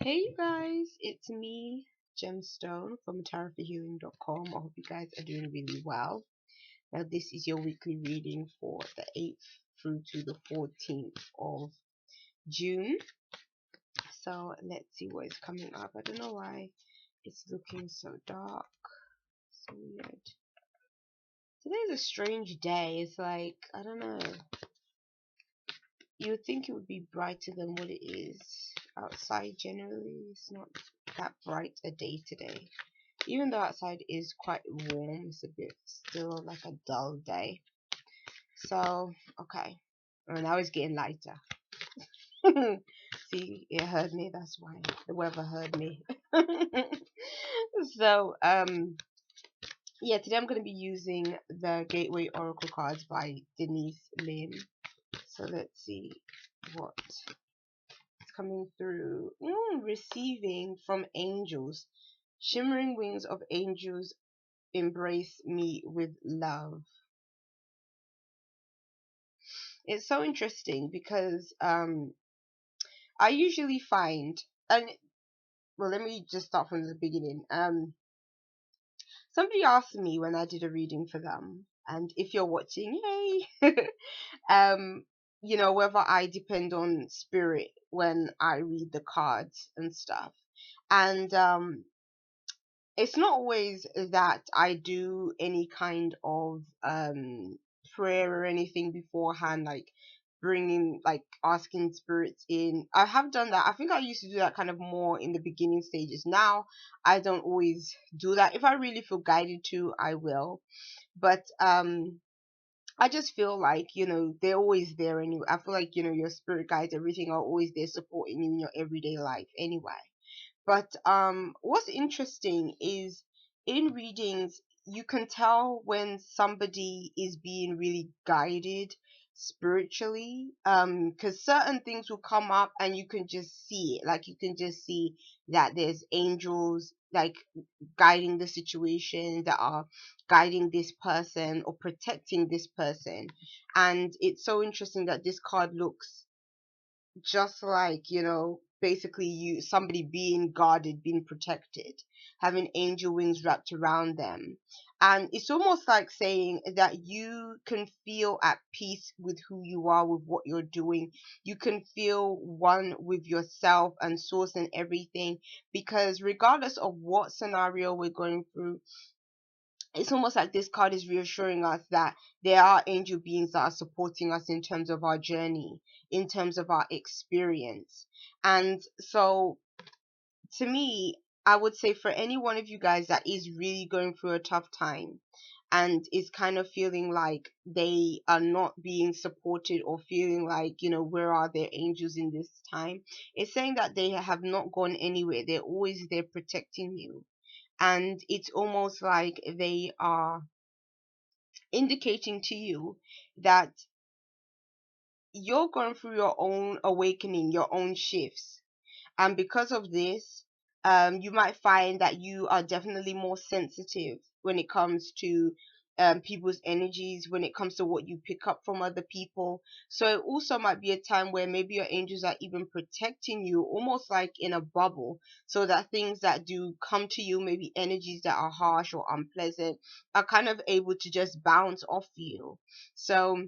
Hey you guys, it's me, Gemstone from tarotforhealing.com. I hope you guys are doing really well. Now this is your weekly reading for the 8th through to the 14th of June. So let's see what is coming up. I don't know why it's looking so dark. So weird. Today's a strange day. It's like, I don't know. You would think it would be brighter than what it is. Outside generally, it's not that bright a day today. Even though outside is quite warm, it's a bit still like a dull day. So, okay. And now it's getting lighter. See, it heard me, that's why. The weather heard me. So, yeah, today I'm going to be using the Gateway Oracle cards by Denise Lynn. So let's see what is coming through. Receiving from angels. Shimmering wings of angels embrace me with love. It's so interesting because I usually find, and well, let me just start from the beginning. Somebody asked me when I did a reading for them, and if you're watching, hey, whether I depend on spirit when I read the cards and stuff, and it's not always that I do any kind of prayer or anything beforehand, like bringing, like asking spirits in. I have done that. I think I used to do that kind of more in the beginning stages. Now I don't always do that. If I really feel guided to, I will. But I just feel like, they're always there anyway. I feel like, your spirit guides, everything are always there supporting you in your everyday life anyway. But what's interesting is in readings you can tell when somebody is being really guided spiritually, because certain things will come up and you can just see it. Like you can just see that there's angels like guiding the situation, that are guiding this person or protecting this person. And it's so interesting that this card looks just like, basically somebody being guarded, being protected, having angel wings wrapped around them. And it's almost like saying that you can feel at peace with who you are, with what you're doing. You can feel one with yourself and source and everything, because regardless of what scenario we're going through, it's almost like this card is reassuring us that there are angel beings that are supporting us in terms of our journey, in terms of our experience. And so, to me, I would say for any one of you guys that is really going through a tough time and is kind of feeling like they are not being supported, or feeling like, where are their angels in this time? It's saying that they have not gone anywhere. They're always there protecting you. And it's almost like they are indicating to you that you're going through your own awakening, your own shifts. And because of this, you might find that you are definitely more sensitive when it comes to people's energies, when it comes to what you pick up from other people. So it also might be a time where maybe your angels are even protecting you, almost like in a bubble, so that things that do come to you, maybe energies that are harsh or unpleasant, are kind of able to just bounce off you. So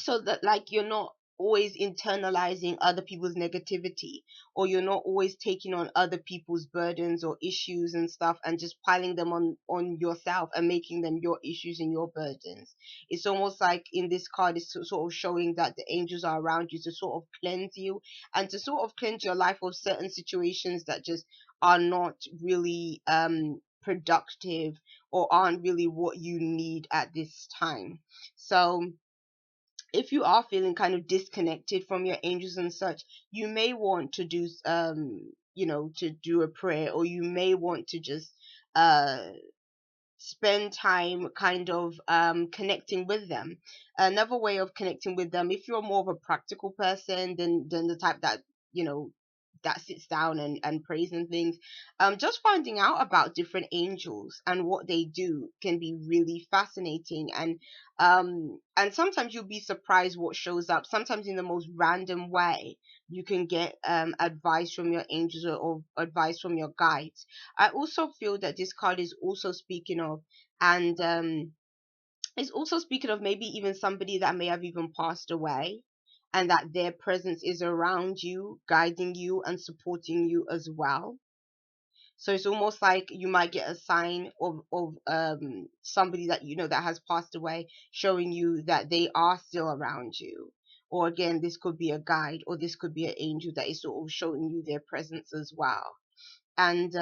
that, like, you're not always internalizing other people's negativity, or you're not always taking on other people's burdens or issues and stuff and just piling them on yourself and making them your issues and your burdens. It's almost like in this card it's sort of showing that the angels are around you to sort of cleanse you, and to sort of cleanse your life of certain situations that just are not really productive, or aren't really what you need at this time. So if you are feeling kind of disconnected from your angels and such, you may want to do to do a prayer, or you may want to just uh spend time kind of connecting with them. Another way of connecting with them, if you're more of a practical person than the type that you know that sits down and prays and things, just finding out about different angels and what they do can be really fascinating. And sometimes you'll be surprised what shows up. Sometimes in the most random way, you can get advice from your angels, or advice from your guides. I also feel that this card is also speaking of, and it's also speaking of maybe even somebody that may have even passed away, and that their presence is around you, guiding you and supporting you as well. So it's almost like you might get a sign of somebody that you know that has passed away, showing you that they are still around you. Or again, this could be a guide, or this could be an angel that is sort of showing you their presence as well. And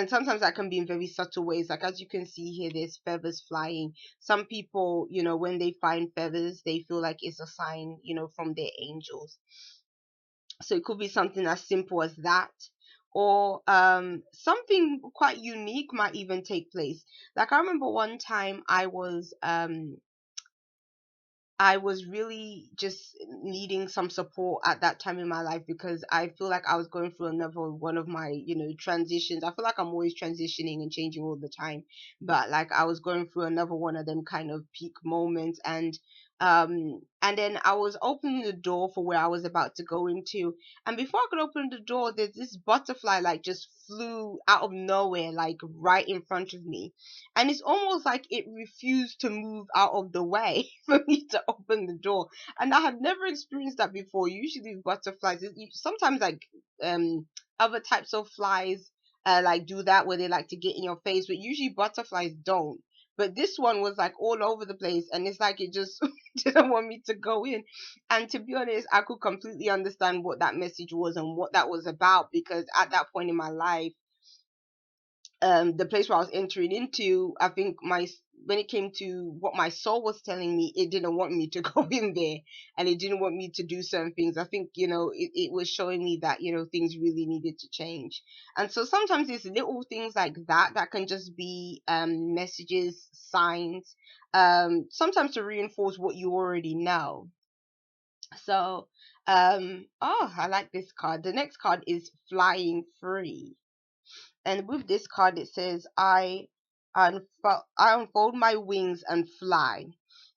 sometimes that can be in very subtle ways, like as you can see here, there's feathers flying. Some people, when they find feathers, they feel like it's a sign, from their angels. So it could be something as simple as that, or something quite unique might even take place. Like I remember one time I was really just needing some support at that time in my life, because I feel like I was going through another one of my, transitions. I feel like I'm always transitioning and changing all the time, but like I was going through another one of them kind of peak moments. And then I was opening the door for where I was about to go into, and before I could open the door, there's this butterfly like just flew out of nowhere, like right in front of me, and it's almost like it refused to move out of the way for me to open the door. And I had never experienced that before. Usually butterflies, sometimes like other types of flies like do that, where they like to get in your face, but usually butterflies don't. But this one was like all over the place, and it's like it just didn't want me to go in. And to be honest, I could completely understand what that message was and what that was about, because at that point in my life, the place where I was entering into, I think when it came to what my soul was telling me, it didn't want me to go in there, and it didn't want me to do certain things. I think, it was showing me that, things really needed to change. And so sometimes it's little things like that that can just be messages, signs, sometimes to reinforce what you already know. So, oh, I like this card. The next card is Flying Free. And with this card, it says, I unfold my wings and fly.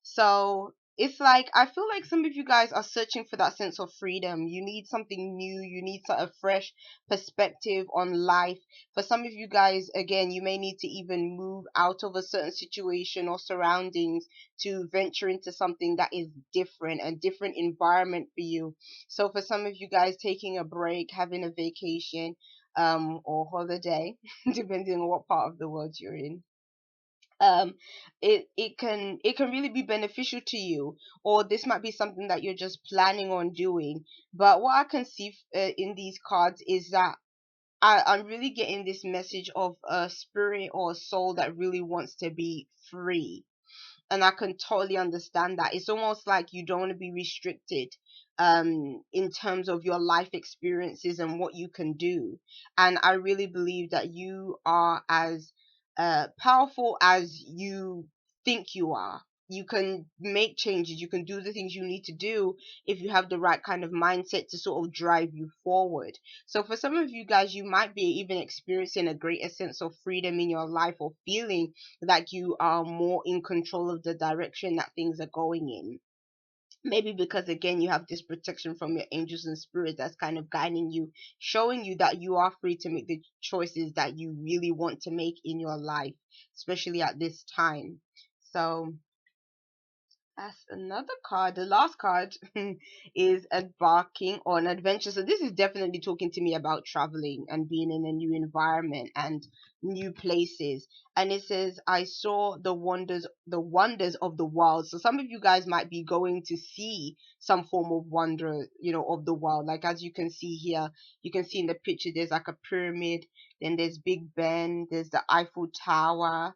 So it's like, I feel like some of you guys are searching for that sense of freedom. You need something new. You need a fresh perspective on life. For some of you guys, again, you may need to even move out of a certain situation or surroundings to venture into something that is different, a different environment for you. So for some of you guys, taking a break, having a vacation, or holiday, depending on what part of the world you're in, um it can really be beneficial to you. Or this might be something that you're just planning on doing. But what I can see in these cards is that I'm really getting this message of a spirit or a soul that really wants to be free. And I can totally understand that. It's almost like you don't want to be restricted in terms of your life experiences and what you can do. And I really believe that you are as powerful as you think you are. You can make changes, you can do the things you need to do if you have the right kind of mindset to sort of drive you forward. So for some of you guys, you might be even experiencing a greater sense of freedom in your life, or feeling like you are more in control of the direction that things are going in. Maybe because again you have this protection from your angels and spirits that's kind of guiding you, showing you that you are free to make the choices that you really want to make in your life, especially at this time. So that's another card. The last card is embarking on adventure. So this is definitely talking to me about traveling and being in a new environment and new places. And it says, I saw the wonders of the world. So some of you guys might be going to see some form of wonder, of the world. Like as you can see here, you can see in the picture, there's like a pyramid, then there's Big Ben, there's the Eiffel Tower,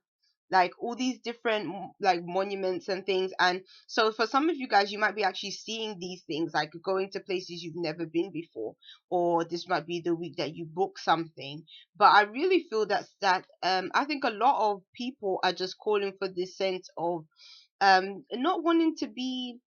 like all these different like monuments and things. And so for some of you guys, you might be actually seeing these things, like going to places you've never been before, or this might be the week that you book something. But I really feel that I think a lot of people are just calling for this sense of not wanting to be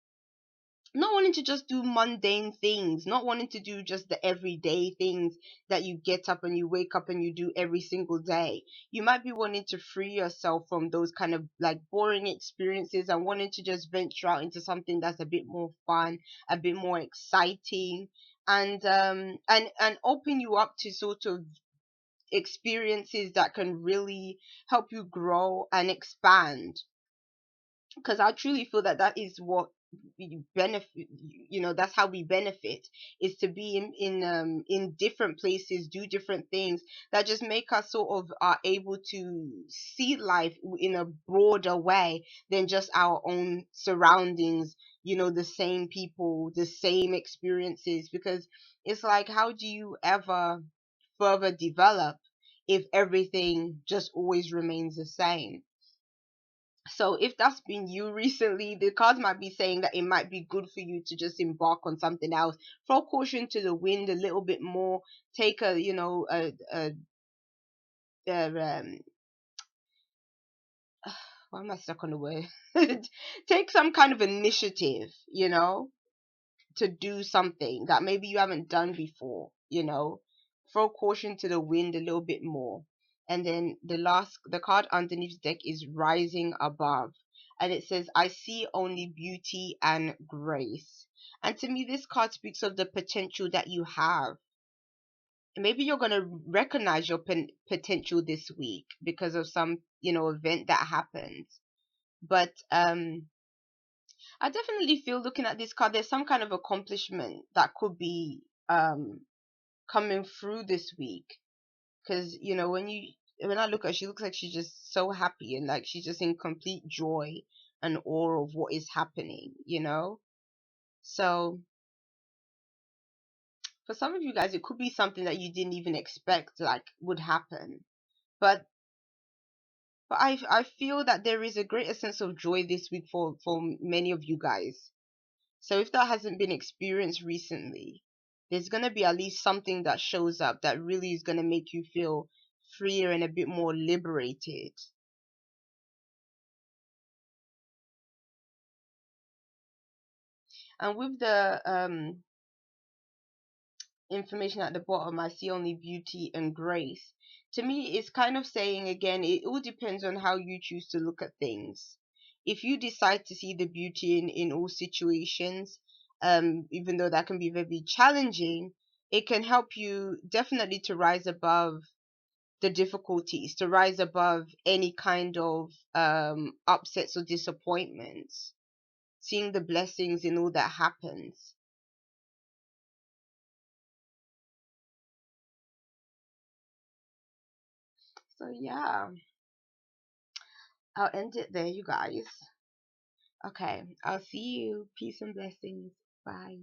not wanting to just do mundane things, not wanting to do just the everyday things that you get up and you wake up and you do every single day. You might be wanting to free yourself from those kind of like boring experiences and wanting to just venture out into something that's a bit more fun, a bit more exciting, and open you up to sort of experiences that can really help you grow and expand, because I truly feel that that is what we benefit. That's how we benefit, is to be in different places, do different things that just make us sort of are able to see life in a broader way than just our own surroundings. The same people, the same experiences, because it's like, how do you ever further develop if everything just always remains the same? So if that's been you recently, the cards might be saying that it might be good for you to just embark on something else. Throw caution to the wind a little bit more. Take a, a why am I stuck on the word? Take some kind of initiative, to do something that maybe you haven't done before. Throw caution to the wind a little bit more. And then the card underneath the deck is rising above. And it says, I see only beauty and grace. And to me, this card speaks of the potential that you have. Maybe you're going to recognize your potential this week because of some, event that happens. But I definitely feel, looking at this card, there's some kind of accomplishment that could be coming through this week. Because when I look at her, she looks like she's just so happy, and like she's just in complete joy and awe of what is happening. So for some of you guys, it could be something that you didn't even expect like would happen. But I feel that there is a greater sense of joy this week for many of you guys. So if that hasn't been experienced recently, there's going to be at least something that shows up that really is going to make you feel freer and a bit more liberated. And with the information at the bottom, I see only beauty and grace. To me, it's kind of saying again, it all depends on how you choose to look at things. If you decide to see the beauty in all situations, even though that can be very challenging, it can help you definitely to rise above the difficulties, to rise above any kind of upsets or disappointments, seeing the blessings in all that happens. So yeah, I'll end it there, you guys. Okay, I'll see you. Peace and blessings. Bye.